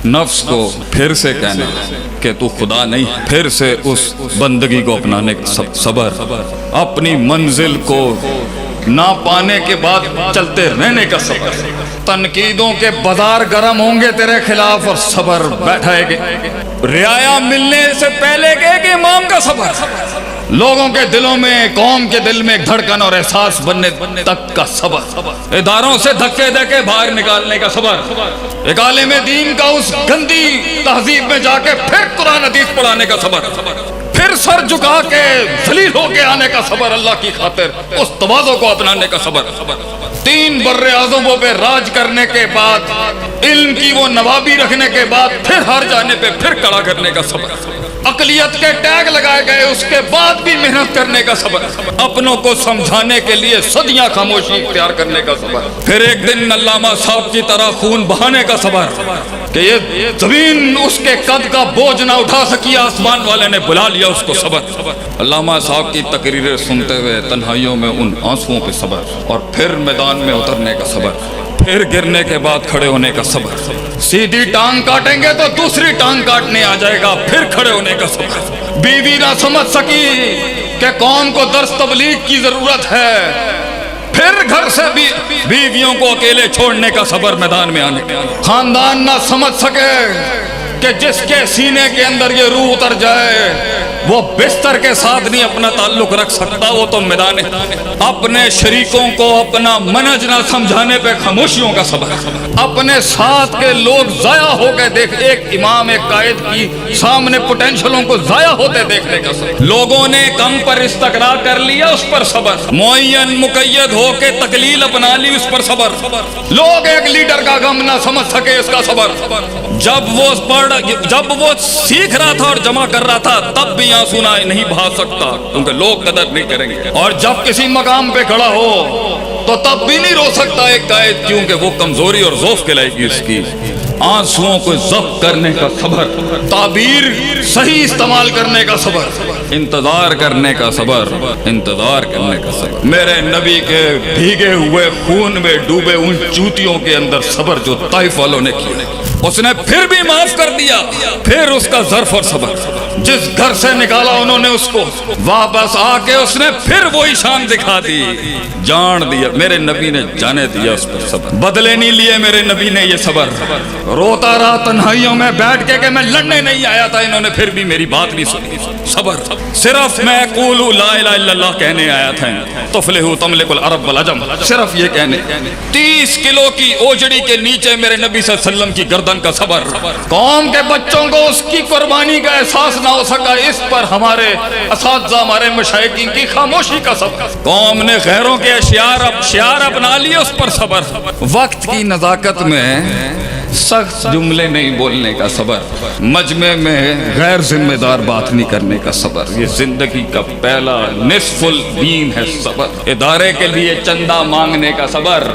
نفس کو پھر سے کہنا کہ تو خدا نہیں، پھر سے اس بندگی کو اپنانے کا صبر، اپنی منزل کو نہ پانے کے بعد چلتے رہنے کا صبر، تنقیدوں کے بازار گرم ہوں گے تیرے خلاف اور صبر بیٹھائے گے، رعایا ملنے سے پہلے کے ایک امام کا صبر، لوگوں کے دلوں میں، قوم کے دل میں ایک دھڑکن اور احساس بننے تک کا صبر، اداروں سے دھکے دے کے باہر نکالنے کا صبر، ایک عالم دین کا اس گندی تہذیب میں جا کے پھر قرآن حدیث پڑھانے کا صبر، پھر سر جھکا کے ذلیل ہو کے آنے کا صبر، اللہ کی خاطر اس تواضع کو اپنانے کا صبر، 3 بر اعظموں پہ راج کرنے کے بعد، علم کی وہ نوابی رکھنے کے بعد پھر ہار جانے پہ پھر کڑا کرنے کا صبر، اقلیت کے ٹیگ لگائے گئے اس کے بعد بھی محنت کرنے کا صبر، اپنوں کو سمجھانے کے لیے صدیاں خاموشی اختیار کرنے کا صبر، پھر ایک دن علامہ صاحب کی طرح خون بہانے کا صبر کہ یہ زمین اس کے قد کا بوجھ نہ اٹھا سکی، آسمان والے نے بلا لیا اس کو صبر، علامہ صاحب کی تقریریں سنتے ہوئے تنہائیوں میں ان آنسوؤں پہ صبر، اور پھر میدان میں اترنے کا صبر، پھر گرنے کے بعد کھڑے ہونے کا صبر، سیدھی ٹانگ کاٹیں گے تو دوسری ٹانگ کاٹنے آ جائے گا، پھر کھڑے ہونے کا صبر، بیوی نہ سمجھ سکی کہ قوم کو درس تبلیغ کی ضرورت ہے، پھر گھر سے بھی بیویوں کو اکیلے چھوڑنے کا صبر، میدان میں آنے کا، خاندان نہ سمجھ سکے کہ جس کے سینے کے اندر یہ روح اتر جائے وہ بستر کے ساتھ نہیں اپنا تعلق رکھ سکتا، وہ تو میدان ہے، اپنے شریکوں کو اپنا منہج نہ سمجھانے پہ خاموشیوں کا صبر، اپنے ساتھ کے لوگ ضائع ہو گئے دیکھ، ایک امام ایک قائد کی سامنے پوٹینشلوں کو ضائع ہوتے دیکھنے کا صبر، لوگوں نے کم پر استقرار کر لیا اس پر صبر، معین مقید ہو کے تقلیل اپنا لی اس پر صبر، لوگ ایک لیڈر کا غم نہ سمجھ سکے اس کا صبر، جب وہ سیکھ رہا تھا اور جمع کر رہا تھا تب بھی آنسو نہیں بہا سکتا کیونکہ لوگ قدر نہیں کریں گے، اور جب کسی مقام پہ کھڑا ہو تو تب بھی نہیں رو سکتا ایک قائد، کیونکہ وہ کمزوری اور ضعف کہلائے گی اس کی، آنسوؤں کو ضبط کرنے کا صبر، تعبیر صحیح استعمال کرنے کا صبر، انتظار کرنے کا صبر، انتظار کرنے کا صبر، میرے نبی کے بھیگے ہوئے خون میں ڈوبے ان چوتیوں کے اندر صبر جو طائف والوں نے کیا، اس نے پھر بھی معاف کر دیا، پھر اس کا ظرف اور صبر، جس گھر سے نکالا انہوں نے اس کو واپس آ کے اس نے پھر وہی شان دکھا دی، جان دیا، میرے نبی نے جانے دیا اس پر صبر، بدلے نہیں لیے میرے نبی نے یہ صبر، روتا رہا تنہائیوں میں بیٹھ کے کہ میں لڑنے نہیں آیا تھا، انہوں نے پھر بھی میری بات نہیں سنی، صبر، صرف میں قولوا لا الہ الا اللہ کہنے آیا تھا، تفلحوا تملک العرب والعجم، صرف یہ کہنے، 30 کلو کی اوجڑی کے نیچے میرے نبی صلی اللہ علیہ وسلم کی گردن کا صبر، قوم کے بچوں کو اس کی قربانی کا احساس نہ ہو سکا، اس پر ہمارے اساتذہ ہمارے مشائخین کی خاموشی کا صبر، قوم نے غیروں کے شعار اپنا لیے اس پر صبر، وقت کی نزاکت میں سخت جملے نہیں بولنے کا صبر، مجمع میں غیر ذمہ دار بات نہیں کرنے کا صبر، یہ زندگی کا پہلا نصف الدین ہے صبر، ادارے کے لیے چندہ مانگنے کا صبر،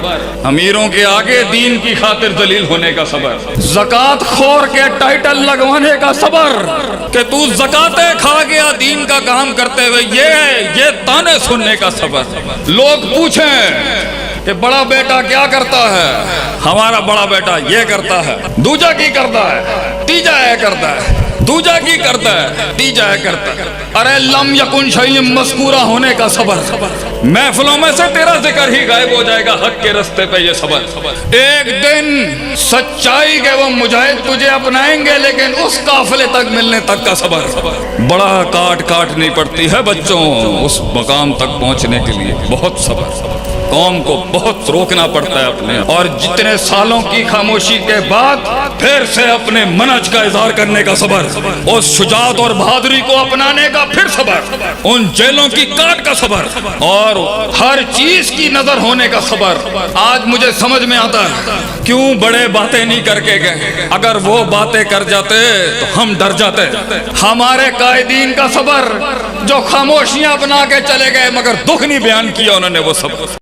امیروں کے آگے دین کی خاطر ذلیل ہونے کا صبر، زکوٰۃ خور کے ٹائٹل لگوانے کا صبر کہ تو زکاتیں کھا گیا دین کا کام کرتے ہوئے، یہ تانے سننے کا صبر، لوگ پوچھیں کہ بڑا بیٹا کیا کرتا ہے، ہمارا بڑا بیٹا یہ کرتا ہے، دوجا کی کرتا ہے، تیجا یہ کرتا ہے، دوجا کی کرتا ہے، تیجا یہ کرتا ہے، ارے لم یکن شیء مذکورہ ہونے کا صبر، محفلوں میں سے تیرا ذکر ہی غائب ہو جائے گا، حق کے رستے پہ یہ صبر، ایک دن سچائی کے وہ مجاہد تجھے اپنائیں گے لیکن اس قافلے تک ملنے تک کا صبر، بڑا کاٹنی پڑتی ہے بچوں اس مقام تک پہنچنے کے لیے، بہت صبر، قوم کو بہت روکنا پڑتا ہے اپنے، اور جتنے سالوں کی خاموشی کے بعد پھر سے اپنے منہج کا اظہار کرنے کا صبر، اس شجاعت اور بہادری کو اپنانے کا پھر صبر، ان جیلوں کی کاٹ کا صبر، اور ہر چیز کی نظر ہونے کا صبر۔ آج مجھے سمجھ میں آتا ہے کیوں بڑے باتیں نہیں کر کے گئے، اگر وہ باتیں کر جاتے تو ہم ڈر جاتے، ہمارے قائدین کا صبر جو خاموشیاں بنا کے چلے گئے مگر دکھ نہیں بیان کیا انہوں نے، وہ صبر۔